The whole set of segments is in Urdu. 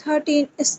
13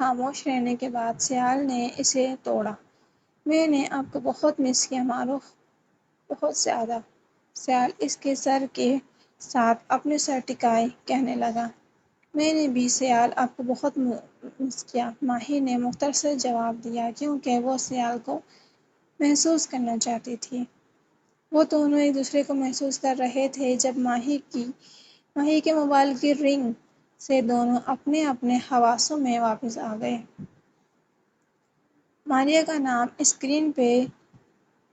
خاموش رہنے کے بعد سیال نے اسے توڑا۔ میں نے آپ کو بہت مس کیا معروف، بہت زیادہ۔ سیال اس کے سر کے ساتھ اپنے سر ٹکائے کہنے لگا۔ میں نے بھی سیال آپ کو بہت مس کیا، ماہی نے مختصر جواب دیا کیونکہ وہ سیال کو محسوس کرنا چاہتی تھی۔ وہ دونوں ایک دوسرے کو محسوس کر رہے تھے جب ماہی کے موبائل کی رنگ سے دونوں اپنے اپنے حواسوں میں واپس آ گئے۔ ماریہ کا نام اسکرین پہ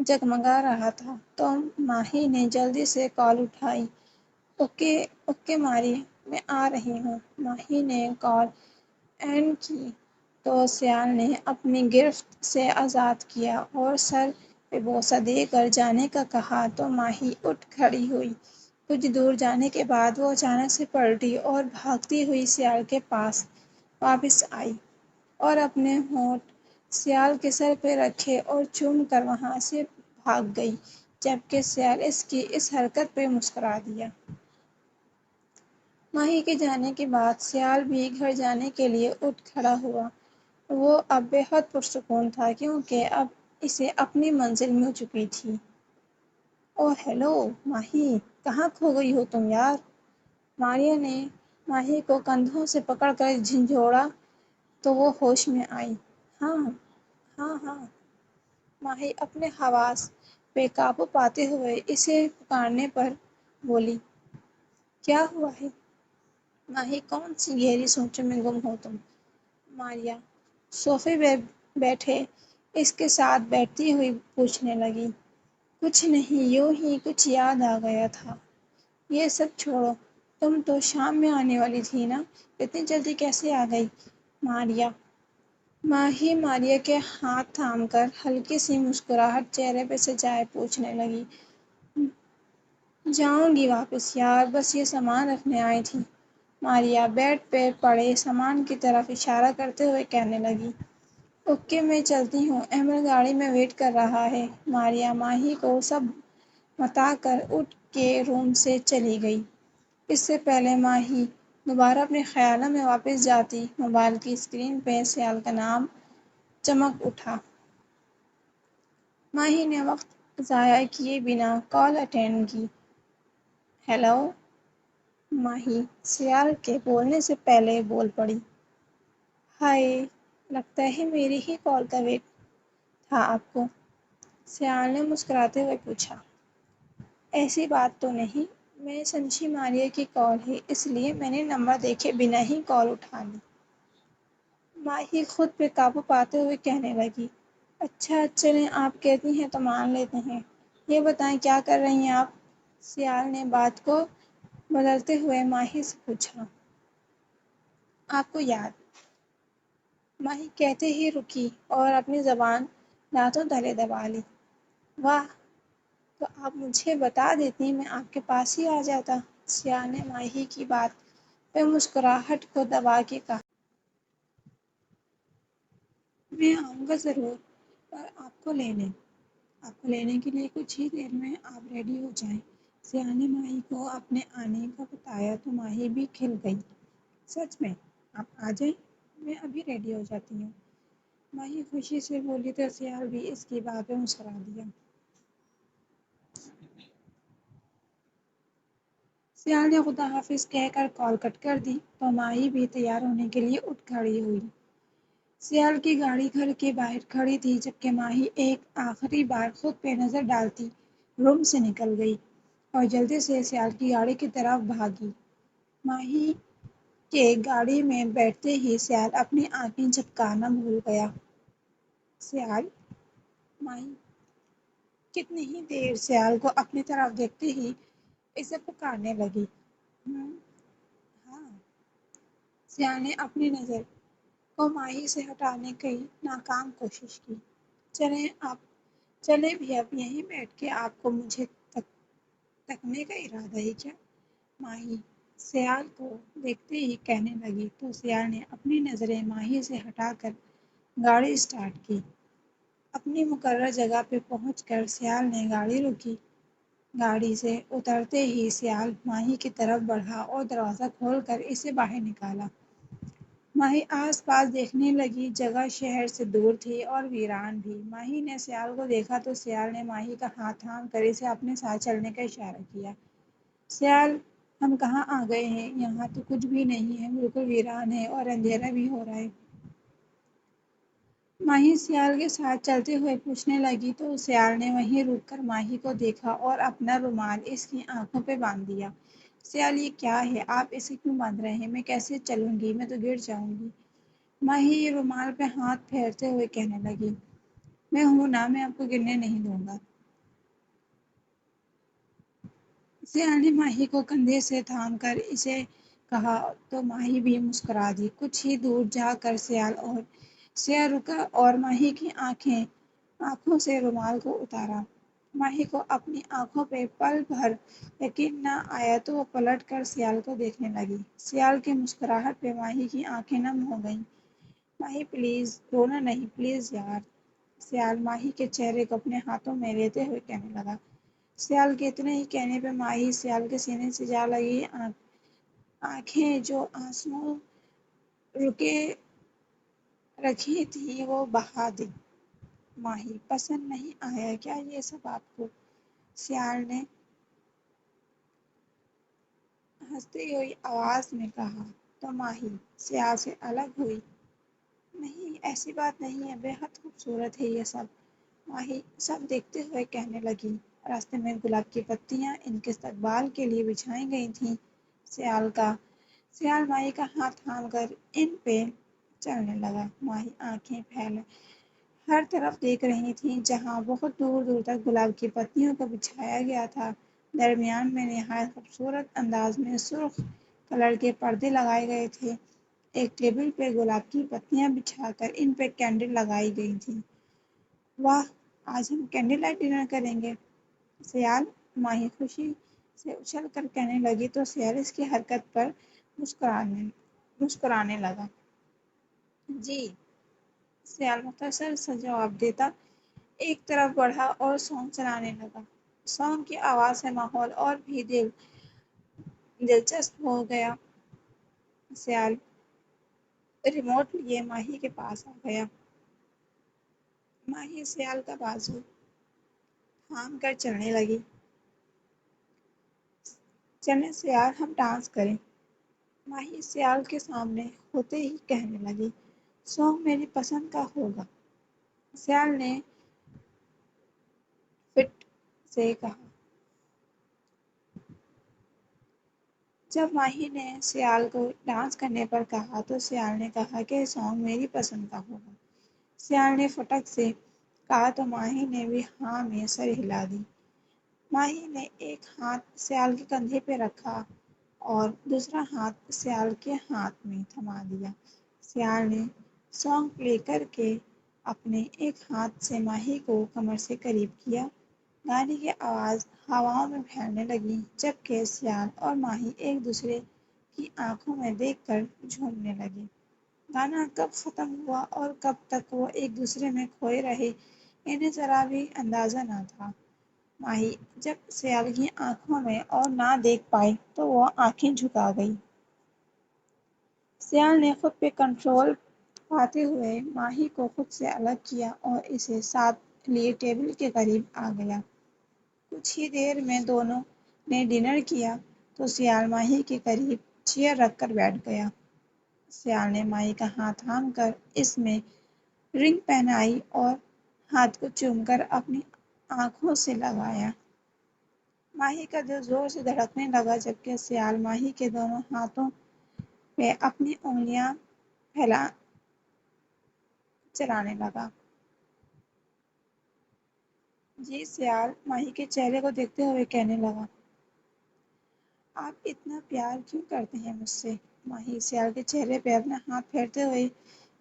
جگمگا رہا تھا تو ماہی نے جلدی سے کال اٹھائی۔ اوکے ماریہ، میں آ رہی ہوں۔ ماہی نے کال اینڈ کی تو سیال نے اپنی گرفت سے آزاد کیا اور سر پہ بوسہ دے کر جانے کا کہا تو ماہی اٹھ کھڑی ہوئی۔ کچھ دور جانے کے بعد وہ اچانک سے پلٹی اور بھاگتی ہوئی سیال کے پاس واپس آئی اور اپنے ہونٹ سیال کے سر پہ رکھے اور چوم کر وہاں سے بھاگ گئی جبکہ سیال اس کی اس حرکت پہ مسکرا دیا۔ ماہی کے جانے کے بعد سیال بھی گھر جانے کے لیے اٹھ کھڑا ہوا۔ وہ اب بے حد پرسکون تھا کیونکہ اب اسے اپنی منزل مل چکی تھی۔ اوہ ہیلو ماہی، کہاں کھو گئی ہو تم یار؟ ماریہ نے ماہی کو کندھوں سے پکڑ کر جھنجھوڑا تو وہ ہوش میں آئی۔ ہاں ہاں۔ ماہی اپنے حواس پہ قابو پاتے ہوئے اسے پکارنے پر بولی۔ کیا ہوا ہے؟ ماہی کون سی گہری سوچوں میں گم ہو تم؟ ماریہ صوفے پہ بیٹھے اس کے ساتھ بیٹھتی ہوئی پوچھنے لگی۔ کچھ نہیں، یوں ہی کچھ یاد آ گیا تھا۔ یہ سب چھوڑو، تم تو شام میں آنے والی تھی نا، اتنی جلدی کیسے آ گئی؟ ماہی ماریہ کے ہاتھ تھام کر ہلکی سی مسکراہٹ چہرے پہ سجائے پوچھنے لگی۔ جاؤں گی واپس یار، بس یہ سامان رکھنے آئی تھی۔ ماریہ بیڈ پہ پڑے سامان کی طرف اشارہ کرتے ہوئے کہنے لگی۔ اوکے میں چلتی ہوں، احمد گاڑی میں ویٹ کر رہا ہے۔ ماریہ ماہی کو سب بتا کر اٹھ کے روم سے چلی گئی۔ اس سے پہلے ماہی دوبارہ اپنے خیالوں میں واپس جاتی موبائل کی اسکرین پہ سیال کا نام چمک اٹھا۔ ماہی نے وقت ضائع کیے بنا کال اٹینڈ کی۔ ہیلو ماہی سیال کے بولنے سے پہلے بول پڑی۔ ہائے، لگتا ہے میری ہی کال کا ویٹ تھا آپ کو، سیال نے مسکراتے ہوئے پوچھا۔ ایسی بات تو نہیں، میں سمجھی ماریہ کی کال ہے اس لیے میں نے نمبر دیکھے بنا ہی کال اٹھا لی۔ ماہی خود پہ قابو پاتے ہوئے کہنے لگی۔ اچھا چلیں آپ کہتی ہیں تو مان لیتے ہیں۔ یہ بتائیں کیا کر رہی ہیں آپ؟ سیال نے بات کو بدلتے ہوئے ماہی سے پوچھا۔ آپ کو یاد؟ ماہی کہتے ہی رکی اور اپنی زبان دانتوں تلے دبا لی۔ واہ، تو آپ مجھے بتا دیتی میں آپ کے پاس ہی آ جاتا، سیال نے ماہی کی بات پہ مسکراہٹ کو دبا کے کہا۔ میں آؤں گا ضرور، پر آپ کو لینے کے لیے کچھ ہی دیر میں آپ ریڈی ہو جائیں۔ سیال نے ماہی کو اپنے آنے کا بتایا تو ماہی بھی کھل گئی۔ سچ میں؟ آپ آ جائیں، میں ابھی ریڈی ہو جاتی ہوں۔ ماہی خوشی سے بولی تو سیال بھی اس کی بات پہ مسکرا دیا۔ سیال نے خدا حافظ کہہ کر کال کٹ کر دی تو ماہی بھی تیار ہونے کے لیے اٹھ کھڑی ہوئی۔ سیال کی گاڑی گھر کے باہر کھڑی تھی جبکہ ماہی ایک آخری بار خود پہ نظر ڈالتی روم سے نکل گئی اور جلدی سے سیال کی گاڑی کی طرف بھاگی۔ ماہی کے گاڑی میں بیٹھتے ہی سیال اپنی آنکھیں جھپکانا بھول گیا۔ سیال؟ ماہی کتنی ہی دیر سیال کو اپنی طرف دیکھتے ہی اسے پکارنے لگی۔ ہاں۔ سیال نے اپنی نظر کو ماہی سے ہٹانے کی ناکام کوشش کی۔ چلیں بھی اب یہیں بیٹھ کے آپ کو مجھے تکنے کا ارادہ ہے کیا؟ ماہی سیال کو دیکھتے ہی کہنے لگی تو سیال نے اپنی نظریں ماہی سے ہٹا کر گاڑی اسٹارٹ کی۔ اپنی مقررہ جگہ پہ پہنچ کر سیال نے گاڑی روکی۔ گاڑی سے اترتے ہی سیال ماہی کی طرف بڑھا اور دروازہ کھول کر اسے باہر نکالا۔ ماہی آس پاس دیکھنے لگی، جگہ شہر سے دور تھی اور ویران بھی۔ ماہی نے سیال کو دیکھا تو سیال نے ماہی کا ہاتھ تھام کر اسے اپنے ساتھ چلنے کا اشارہ کیا۔ سیال، ہم کہاں آ گئے ہیں؟ یہاں تو کچھ بھی نہیں ہے، بالکل ویران ہے اور اندھیرا بھی ہو رہا ہے۔ ماہی سیال کے ساتھ چلتے ہوئے پوچھنے لگی تو سیال نے وہیں رک کر ماہی کو دیکھا اور اپنا رومال اس کی آنکھوں پہ باندھ دیا۔ سیال، یہ کیا ہے؟ آپ اسے کیوں باندھ رہے ہیں؟ میں کیسے چلوں گی؟ میں تو گر جاؤں گی۔ ماہی رومال پہ ہاتھ پھیرتے ہوئے کہنے لگی، میں ہوں نا، میں آپ کو گرنے نہیں دوں گا۔ سیال نے ماہی کو کندھے سے تھام کر اسے کہا تو ماہی بھی مسکرا دی۔ کچھ ہی دور جا کر سیال رکا اور ماہی کی آنکھوں سے رومال کو اتارا۔ ماہی کو اپنی آنکھوں پہ پل بھر یقین نہ آیا تو وہ پلٹ کر سیال کو دیکھنے لگی۔ سیال کی مسکراہٹ پہ ماہی کی آنکھیں نم ہو گئیں۔ ماہی پلیز، رونا نہیں، پلیز یار۔ سیال ماہی کے چہرے کو اپنے ہاتھوں میں لیتے ہوئے کہنے لگا۔ سیال کے اتنے ہی کہنے پہ ماہی سیال کے سینے سے جا لگی آنکھیں جو آنسوؤں روکے رکھی تھی وہ بہا دی۔ ماہی، پسند نہیں آیا کیا یہ سب آپ کو؟ سیال نے ہنستی ہوئی آواز میں کہا تو ماہی سیال سے الگ ہوئی۔ نہیں، ایسی بات نہیں ہے، بے حد خوبصورت ہے یہ سب، ماہی سب دیکھتے ہوئے کہنے لگی۔ راستے میں گلاب کی پتیاں ان کے استقبال کے لیے بچھائی گئی تھیں۔ سیال ماہی کا ہاتھ تھام کر ان پہ چلنے لگا۔ ماہی آنکھیں پھیلے ہر طرف دیکھ رہی تھی، جہاں بہت دور دور تک گلاب کی پتیوں کو بچھایا گیا تھا۔ درمیان میں نہایت خوبصورت انداز میں سرخ کلر کے پردے لگائے گئے تھے۔ ایک ٹیبل پہ گلاب کی پتیاں بچھا کر ان پہ کینڈل لگائی گئی تھی۔ واہ، آج ہم کینڈل لائٹ ڈنر کریں گے۔ سیال، ماہی خوشی سے اچھل کر کہنے لگی تو سیال اس کی حرکت پر مسکرانے لگا۔ جی، سیال مختصر سا جواب دیتا ایک طرف بڑھا اور سونگ چلانے لگا۔ سونگ کی آواز سے ماحول اور بھی دلچسپ ہو گیا۔ سیال ریموٹ لیے ماہی کے پاس آ گیا۔ ماہی سیال کا بازو تھام کر چلنے لگی۔ چلیں سیال، ہم ڈانس کریں۔ ماہی سیال کے سامنے ہوتے ہی کہنے لگی، سونگ میری پسند کا ہوگا۔ سیال نے فٹ سے کہا۔ جب ماہی نے سیال کو ڈانس کرنے پر کہا تو سیال نے کہا کہ سونگ میری پسند کا ہوگا۔ سیال نے فٹک سے کہا تو ماہی نے بھی ہاں میں سر ہلا دی۔ ماہی نے ایک ہاتھ سیال کے کندھے پہ رکھا اور دوسرا ہاتھ سیال کے ہاتھ میں تھما دیا۔ سیال نے سونگ پلے کر کے اپنے ایک ہاتھ سے ماہی کو کمر سے قریب کیا۔ گانے کی آواز ہواؤں میں پھیلنے لگی، جبکہ سیال اور ماہی ایک دوسرے کی آنکھوں میں دیکھ کر جھومنے لگے۔ گانا کب ختم ہوا اور کب تک وہ ایک دوسرے میں کھوئے رہے، انہیں ذرا بھی اندازہ نہ تھا۔ ماہی جب سیال کی آنکھوں میں اور نہ دیکھ پائی تو وہ آنکھیں جھکا گئی۔ سیال نے خود پہ کنٹرول پاتے ہوئے ماہی کو خود سے الگ کیا اور اسے ساتھ لیے ٹیبل کے قریب آ گیا۔ کچھ ہی دیر میں دونوں نے ڈنر کیا تو سیال ماہی کے قریب چیئر رکھ کر بیٹھ گیا۔ سیال نے ماہی کا ہاتھ تھام کر اس میں رنگ پہنائی اور ہاتھ کو چوم کر اپنی آنکھوں سے لگایا۔ ماہی کا دل زور سے دھڑکنے لگا، جبکہ سیال ماہی کے دونوں ہاتھوں پہ اپنی انگلیاں چلانے لگا۔ جی، سیال ماہی کے چہرے کو دیکھتے ہوئے کہنے لگا، آپ اتنا پیار کیوں کرتے ہیں مجھ سے؟ ماہی سیال کے چہرے پہ اپنا ہاتھ پھیرتے ہوئے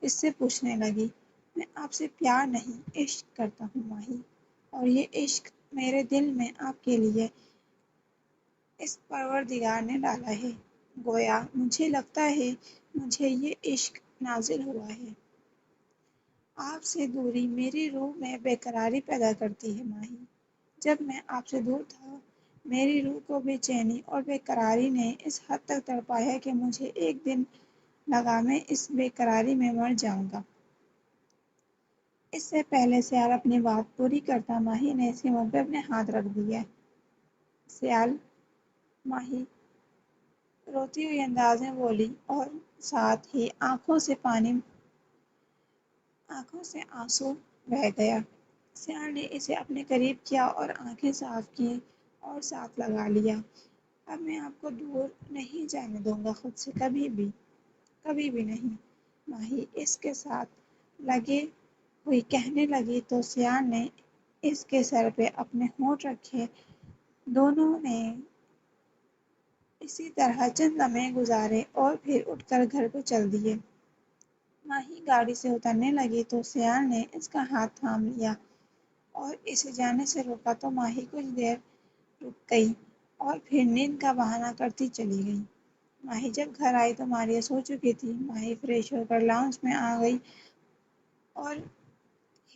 اس سے پوچھنے لگی، میں آپ سے پیار نہیں، عشق کرتا ہوں ماہی، اور یہ عشق میرے دل میں آپ کے لیے اس پروردگار نے ڈالا ہے۔ گویا مجھے لگتا ہے مجھے یہ عشق نازل ہوا ہے۔ آپ سے دوری میری روح میں بے قراری پیدا کرتی ہے ماہی۔ جب میں آپ سے دور تھا، میری روح کو بے چینی اور بے قراری نے اس حد تک تڑپایا کہ مجھے ایک دن لگا میں اس بے قراری میں مر جاؤں گا۔ اس سے پہلے سیال اپنی بات پوری کرتا ماہی نے اس کے منہ پہ اپنے ہاتھ رکھ دیے۔ سیال ماہی روتی ہوئی انداز میں بولی اور ساتھ ہی آنکھوں سے آنسو بہہ گیا۔ سیال نے اسے اپنے قریب کیا اور آنکھیں صاف کی اور ساتھ لگا لیا۔ اب میں آپ کو دور نہیں جانے دوں گا خود سے، کبھی بھی نہیں۔ ماہی اس کے ساتھ لگے ہوئی کہنے لگی تو سیال نے اس کے سر پہ اپنے ہونٹ رکھے۔ دونوں نے اسی طرح چند لمحے گزارے اور پھر اٹھ کر گھر کو چل دیے۔ ماہی گاڑی سے اترنے لگی تو سیال نے اس کا ہاتھ تھام لیا اور اسے جانے سے روکا تو ماہی کچھ دیر رک گئی اور پھر نیند کا بہانہ کرتی چلی گئی۔ ماہی جب گھر آئی تو ماریا سو چکی تھی۔ ماہی فریش ہو کر لاؤنج میں آ گئی اور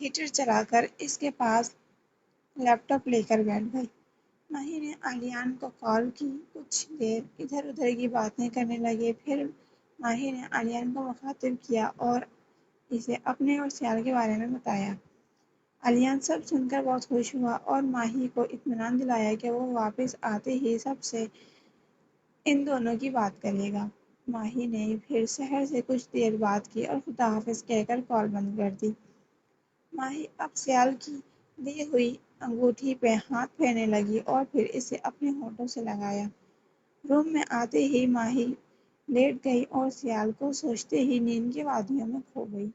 ہیٹر چلا کر اس کے پاس لیپ ٹاپ لے کر بیٹھ گئی۔ ماہی نے آلیان کو کال کی، کچھ دیر ادھر ادھر کی باتیں کرنے لگے۔ پھر ماہی نے آلیان کو مخاطب کیا اور اسے اپنے اور سیال کے بارے میں بتایا۔ آلیان سب سن کر بہت خوش ہوا اور ماہی کو اطمینان دلایا کہ وہ واپس آتے ہی سب سے ان دونوں کی بات کرے گا۔ ماہی نے پھر سحر سے کچھ دیر بات کی اور خدا حافظ کہہ کر کال بند کر دی۔ ماہی اب سیال کی دی ہوئی انگوٹھی پہ ہاتھ پھیرنے لگی اور پھر اسے اپنے ہونٹوں سے لگایا۔ روم میں آتے ہی ماہی لیٹ گئی اور سیال کو سوچتے ہی نیند کی وادیوں میں کھو گئی۔